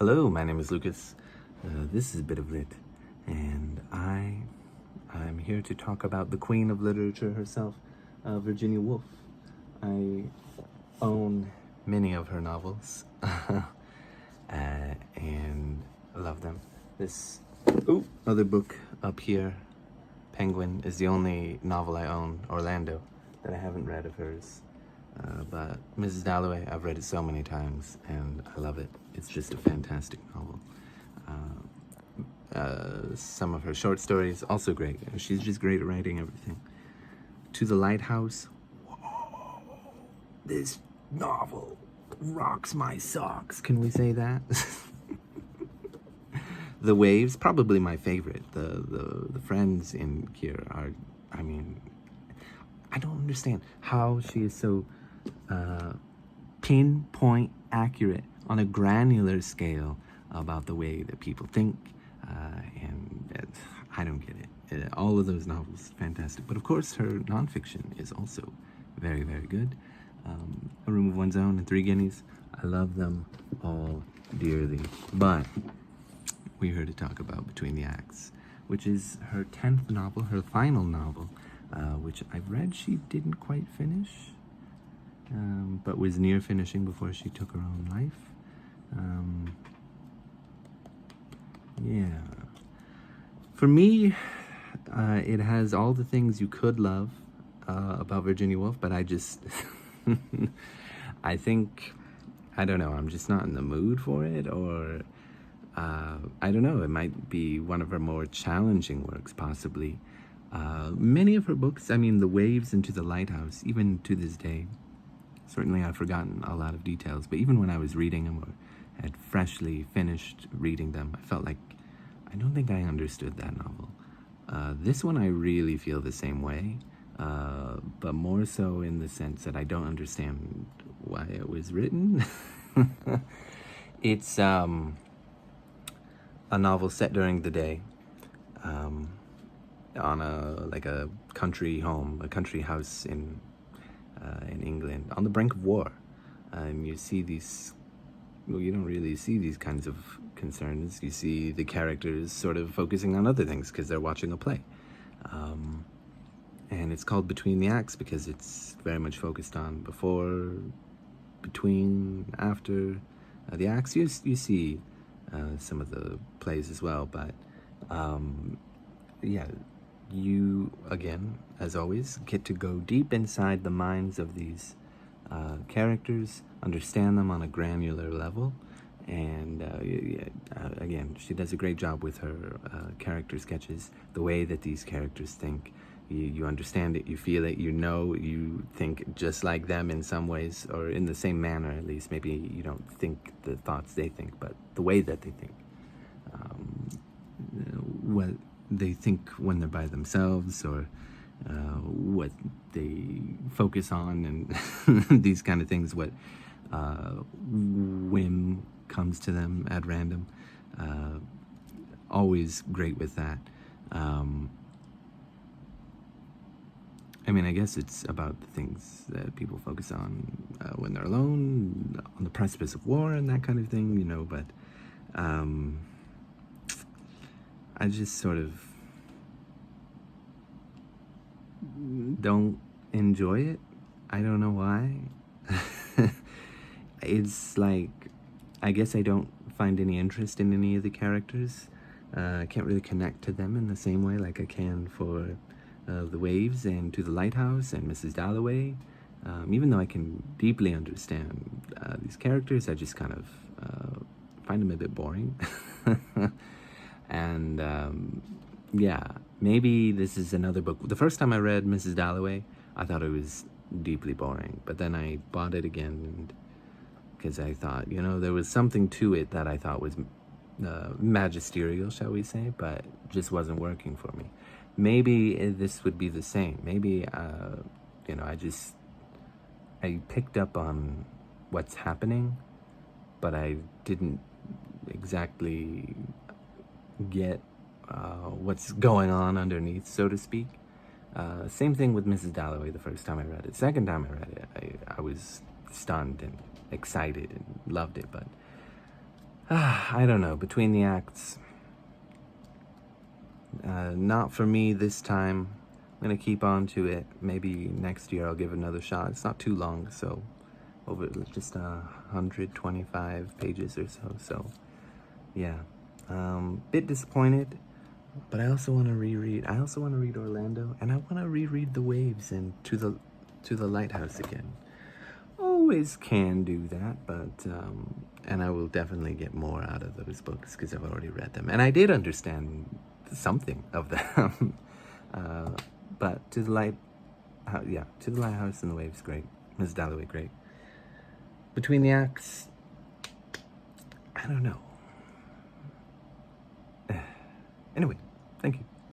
Hello, my name is Lucas. This is a bit of lit, and I'm here to talk about the queen of literature herself, Virginia Woolf. I own many of her novels, and I love them. This other book up here, Penguin, is the only novel I own, Orlando, that I haven't read of hers. But Mrs. Dalloway, I've read it so many times, and I love it. It's just a fantastic novel. Some of her short stories, also great. She's just great at writing everything. To the Lighthouse. Whoa, this novel rocks my socks. Can we say that? The Waves, probably my favorite. The friends in here are, I mean, I don't understand how she is so pinpoint accurate on a granular scale about the way that people think, and I don't get it. All of those novels, fantastic. But of course, her nonfiction is also very, very good. A Room of One's Own and Three Guineas, I love them all dearly. But we're here to talk about Between the Acts, which is her 10th novel, her final novel, which I've read she didn't quite finish, but was near finishing before she took her own life. Yeah. For me, it has all the things you could love about Virginia Woolf, but I just, I think, I don't know, I'm just not in the mood for it, or I don't know, it might be one of her more challenging works, possibly. Many of her books, I mean, The Waves and To the Lighthouse, even to this day, certainly I've forgotten a lot of details, but even when I was reading them or had freshly finished reading them, I felt like I don't think I understood that novel. This one I really feel the same way, but more so in the sense that I don't understand why it was written. It's a novel set during the day, on a country home, a country house in England, on the brink of war. You see these, well, you don't really see these kinds of concerns. You see the characters sort of focusing on other things because they're watching a play. And it's called Between the Acts because it's very much focused on before, between, after the acts. You see some of the plays as well, but yeah, you, again, as always, get to go deep inside the minds of these characters, understand them on a granular level, and again, she does a great job with her character sketches, the way that these characters think. You understand it, you feel it, you know, you think just like them in some ways, or in the same manner at least. Maybe you don't think the thoughts they think, but the way that they think. What they think when they're by themselves, or what they focus on, and these kind of things, what whim comes to them at random. Always great with that. I mean, I guess it's about the things that people focus on when they're alone, on the precipice of war and that kind of thing, you know, but I just sort of don't enjoy it. I don't know why. It's like, I guess I don't find any interest in any of the characters. I can't really connect to them in the same way like I can for The Waves and To the Lighthouse and Mrs. Dalloway. Even though I can deeply understand these characters, I just kind of find them a bit boring. And yeah, maybe this is another book. The first time I read Mrs. Dalloway, I thought it was deeply boring, but then I bought it again because I thought, you know, there was something to it that I thought was magisterial, shall we say, but just wasn't working for me. Maybe this would be the same. Maybe, you know, I picked up on what's happening, but I didn't exactly get what's going on underneath, so to speak. Same thing with Mrs. Dalloway the first time I read it. Second time I read it, I was stunned and excited and loved it, but I don't know. Between the Acts, not for me this time. I'm gonna keep on to it. Maybe next year I'll give it another shot. It's not too long, so over just 125 pages or so. So yeah, bit disappointed, but I also want to reread. I also want to read Orlando, and I want to reread The Waves and To the Lighthouse again. Always can do that, but and I will definitely get more out of those books because I've already read them, and I did understand something of them. But To the To the Lighthouse and The Waves, great. Ms. Dalloway, great. Between the Acts, I don't know. Anyway, thank you.